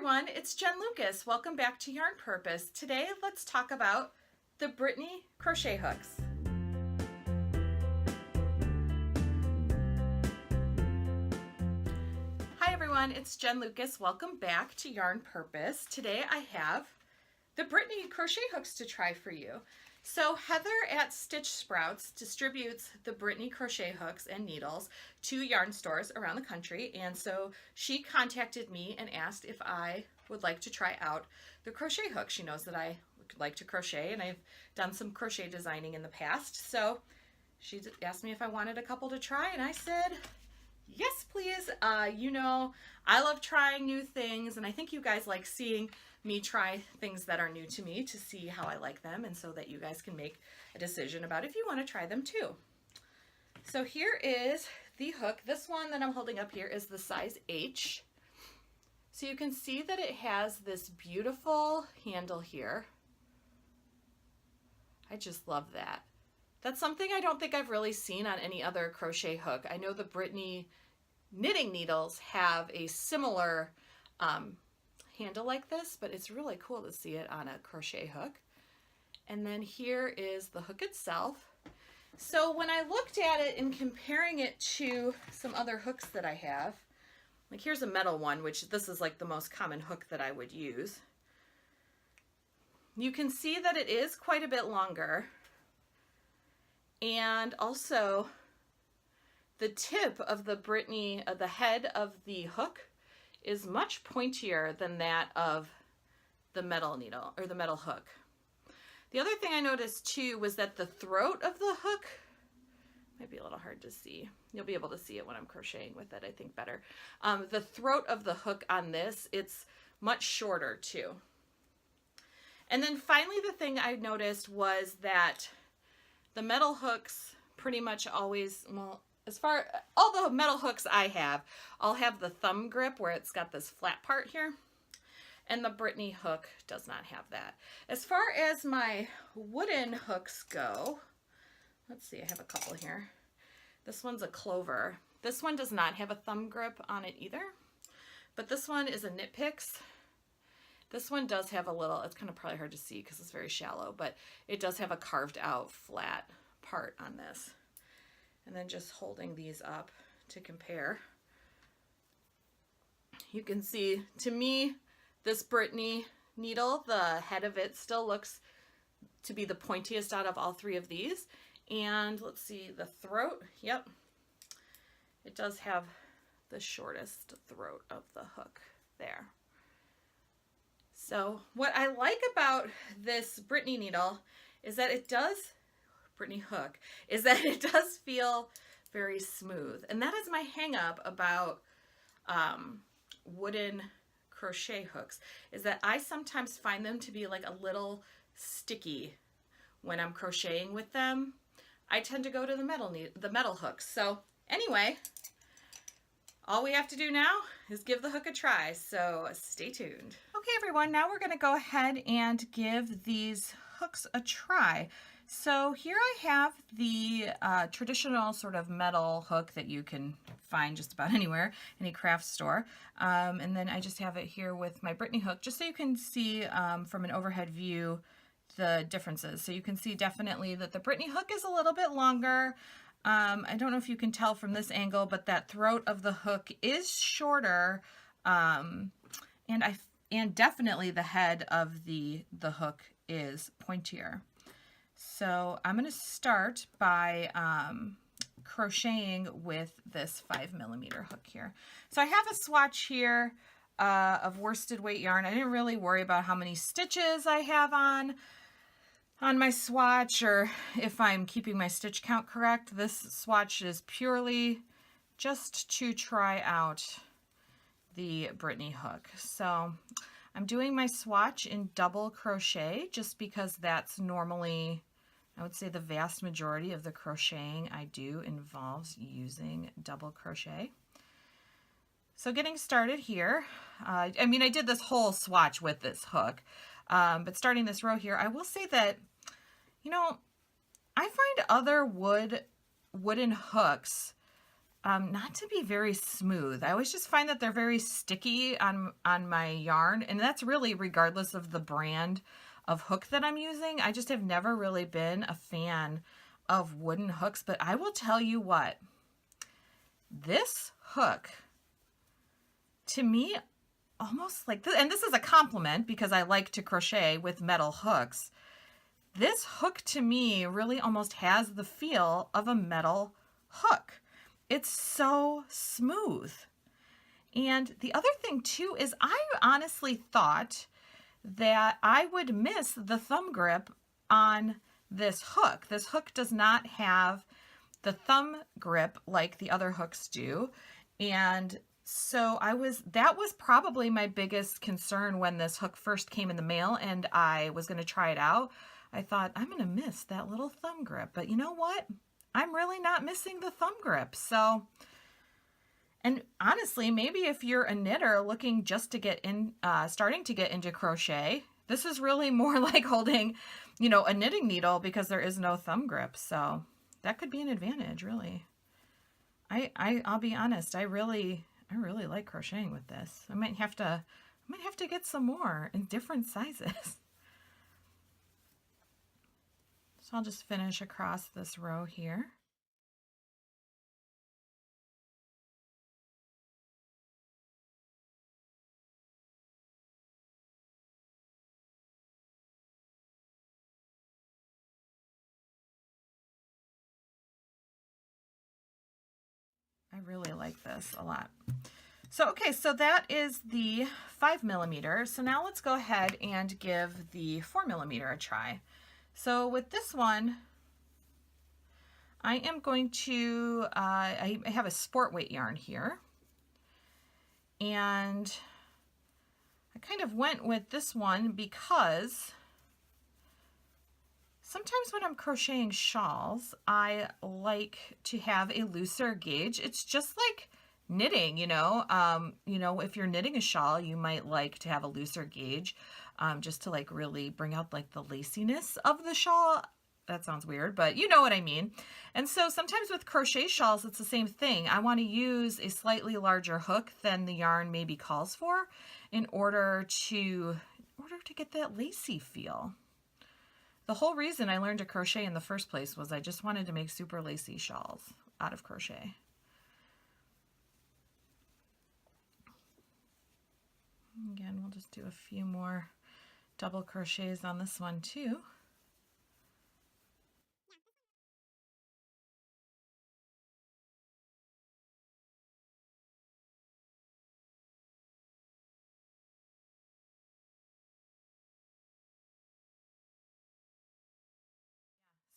everyone, it's Jen Lucas. Welcome back to Yarn Purpose. Today let's talk about the Brittany Crochet Hooks. Hi everyone, it's Jen Lucas. Welcome back to Yarn Purpose. Today I have the Brittany Crochet Hooks to try for you. So Heather at Stitch Sprouts distributes the Brittany Crochet Hooks and Needles to yarn stores around the country, and so she contacted me and asked if I would like to try out the crochet hook. She knows that I like to crochet and I've done some crochet designing in the past, so she asked me if I wanted a couple to try, and I said yes please. You know, I love trying new things, and I think you guys like seeing me try things that are new to me to see how I like them, and so that you guys can make a decision about if you want to try them too. So here is the hook. This one that I'm holding up here is the size H. So you can see that it has this beautiful handle here. I just love that. That's something I don't think I've really seen on any other crochet hook. I know the Brittany knitting needles have a similar handle like this, but it's really cool to see it on a crochet hook. And then here is the hook itself. So when I looked at it and comparing it to some other hooks that I have, like here's a metal one, which this is like the most common hook that I would use. You can see that it is quite a bit longer, and also the tip of the Brittany, the head of the hook is much pointier than that of the metal needle or the metal hook. The other thing I noticed too was that the throat of the hook might be a little hard to see. You'll be able to see it when I'm crocheting with it, I think, better. The throat of the hook on this, it's much shorter too. And then finally the thing I noticed was that the metal hooks pretty much always, well, as far, all the metal hooks I have, I'll have the thumb grip where it's got this flat part here, and the Brittany hook does not have that. As far as my wooden hooks go, let's see, I have a couple here. This one's a clover. This one does not have a thumb grip on it either, but this one is a Knit Picks. This one does have a little, it's kind of probably hard to see because it's very shallow, but it does have a carved out flat part on this. And then just holding these up to compare, you can see, to me, this Brittany needle, the head of it still looks to be the pointiest out of all three of these. And let's see, the throat, yep, it does have the shortest throat of the hook there. So what I like about this Brittany needle is that it does, Brittany hook, is that it does feel very smooth. And that is my hang up about wooden crochet hooks, is that I sometimes find them to be like a little sticky when I'm crocheting with them. I tend to go to the metal hooks. So anyway, all we have to do now is give the hook a try, so stay tuned. Okay everyone, now we're going to go ahead and give these hooks a try. So here I have the traditional sort of metal hook that you can find just about anywhere, any craft store. And then I just have it here with my Brittany hook, just so you can see from an overhead view the differences. So you can see definitely that the Brittany hook is a little bit longer. I don't know if you can tell from this angle, but that throat of the hook is shorter, and definitely the head of the hook is pointier. So I'm going to start by crocheting with this 5mm hook here. So I have a swatch here of worsted weight yarn. I didn't really worry about how many stitches I have on my swatch, or if I'm keeping my stitch count correct. This swatch is purely just to try out the Brittany hook. So I'm doing my swatch in double crochet just because that's normally, I would say, the vast majority of the crocheting I do involves using double crochet. So getting started here, I mean, I did this whole swatch with this hook, but starting this row here, I will say that, you know, I find other wooden hooks not to be very smooth. I always just find that they're very sticky on my yarn, and that's really regardless of the brand of hook that I'm using. I just have never really been a fan of wooden hooks, but I will tell you what, this hook, to me, almost like this, and this is a compliment because I like to crochet with metal hooks. This hook to me really almost has the feel of a metal hook. It's so smooth. And the other thing too is I honestly thought that I would miss the thumb grip on this hook. This hook does not have the thumb grip like the other hooks do. And so that was probably my biggest concern when this hook first came in the mail and I was going to try it out. I thought, I'm going to miss that little thumb grip. But you know what? I'm really not missing the thumb grip. So, and honestly, maybe if you're a knitter looking just to get in, starting to get into crochet, this is really more like holding, you know, a knitting needle because there is no thumb grip. So that could be an advantage, really. I'll be honest. I really like crocheting with this. I might have to get some more in different sizes. So I'll just finish across this row here. I really like this a lot. So, okay, so that is the 5mm. So now let's go ahead and give the 4mm a try. So with this one, I am going to, I have a sport weight yarn here. And I kind of went with this one because sometimes when I'm crocheting shawls, I like to have a looser gauge. It's just like knitting, you know, if you're knitting a shawl, you might like to have a looser gauge, just to like really bring out like the laciness of the shawl. That sounds weird, but you know what I mean. And so sometimes with crochet shawls, it's the same thing. I want to use a slightly larger hook than the yarn maybe calls for in order to get that lacy feel. The whole reason I learned to crochet in the first place was I just wanted to make super lacy shawls out of crochet. Again, we'll just do a few more double crochets on this one too.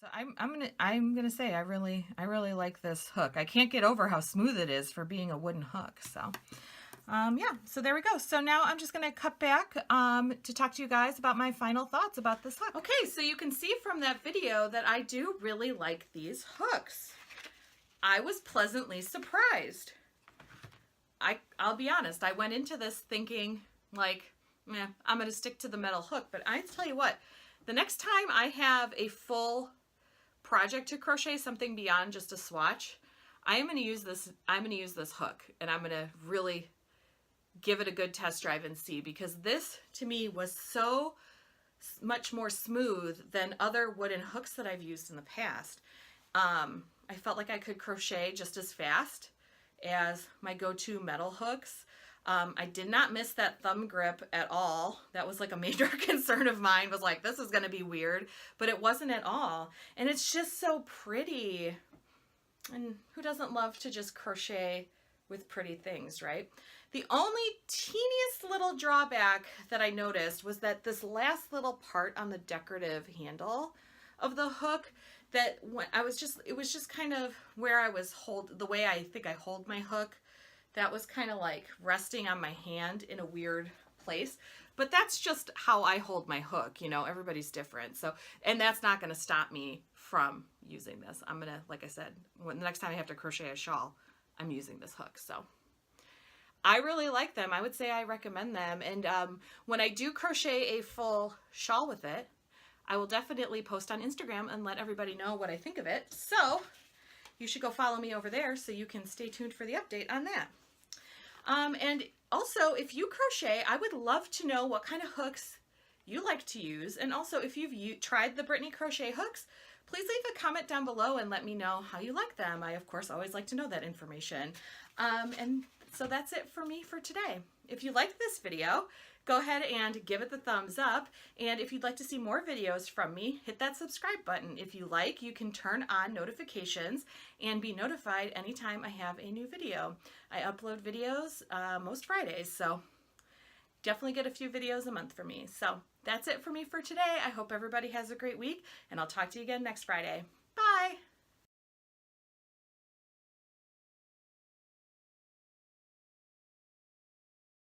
So I'm gonna say I really like this hook. I can't get over how smooth it is for being a wooden hook. So yeah, so there we go. So now I'm just gonna cut back to talk to you guys about my final thoughts about this hook. Okay, so you can see from that video that I do really like these hooks. I was pleasantly surprised. I'll be honest, I went into this thinking like, yeah, I'm gonna stick to the metal hook, but I tell you what, the next time I have a full project to crochet, something beyond just a swatch, I'm going to use this hook, and I'm going to really give it a good test drive and see, because this to me was so much more smooth than other wooden hooks that I've used in the past. I felt like I could crochet just as fast as my go-to metal hooks. I did not miss that thumb grip at all. That was like a major concern of mine, was like, this is going to be weird, but it wasn't at all. And it's just so pretty. And who doesn't love to just crochet with pretty things, right? The only teeniest little drawback that I noticed was that this last little part on the decorative handle of the hook, that when it was just kind of where I was the way I think I hold my hook, that was kind of like resting on my hand in a weird place. But that's just how I hold my hook, you know, everybody's different. So, and that's not going to stop me from using this. I'm going to, like I said, the next time I have to crochet a shawl, I'm using this hook. So I really like them. I would say I recommend them. And when I do crochet a full shawl with it, I will definitely post on Instagram and let everybody know what I think of it. So you should go follow me over there so you can stay tuned for the update on that. And also, if you crochet, I would love to know what kind of hooks you like to use. And also, if you've tried the Brittany Crochet Hooks, please leave a comment down below and let me know how you like them. I, of course, always like to know that information. And so that's it for me for today. If you liked this video, go ahead and give it the thumbs up. And if you'd like to see more videos from me, hit that subscribe button. If you like, you can turn on notifications and be notified anytime I have a new video. I upload videos most Fridays, so definitely get a few videos a month from me. So that's it for me for today. I hope everybody has a great week, and I'll talk to you again next Friday. Bye!